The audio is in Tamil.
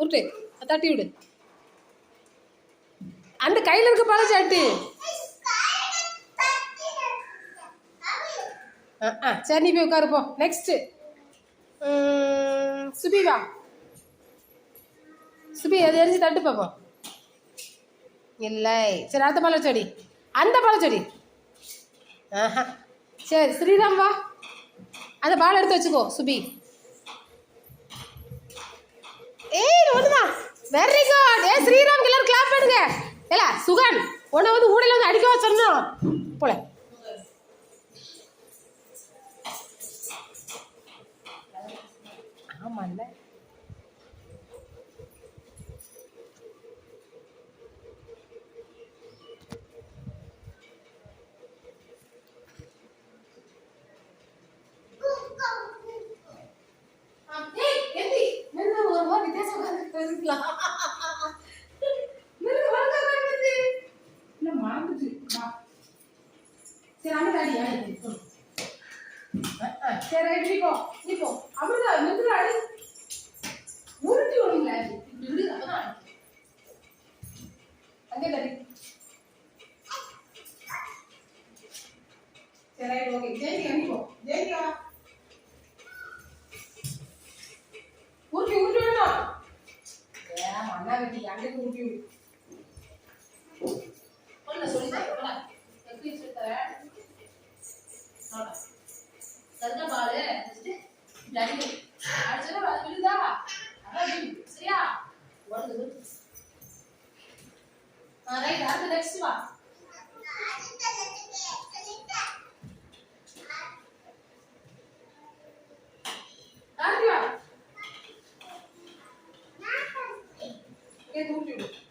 உருட்டு தட்டி விடு. அந்த கையில் இருக்க பால் சாட்டு. சரி நீ போய் உட்காருப்போ. நெக்ஸ்ட்டு சுபி வா. சுபி அது எரிஞ்சு தட்டு பார்ப்போம். இல்லை சரி அடுத்த பழச்செடி. அந்த பழச்செடி. ஆஹா சரி ஸ்ரீராம் வா. அந்த பால் எடுத்து வச்சுக்கோ சுபி. ஏய் ஒண்ணுதான். Very good. ஏ ஸ்ரீராம் எல்லாரும் கிளாப் பண்ணுங்க. ஏல சுகன் உன்னை வந்து ஊடையில வந்து அடிக்க வச்சிடணும் போல. ஆமால்ல Get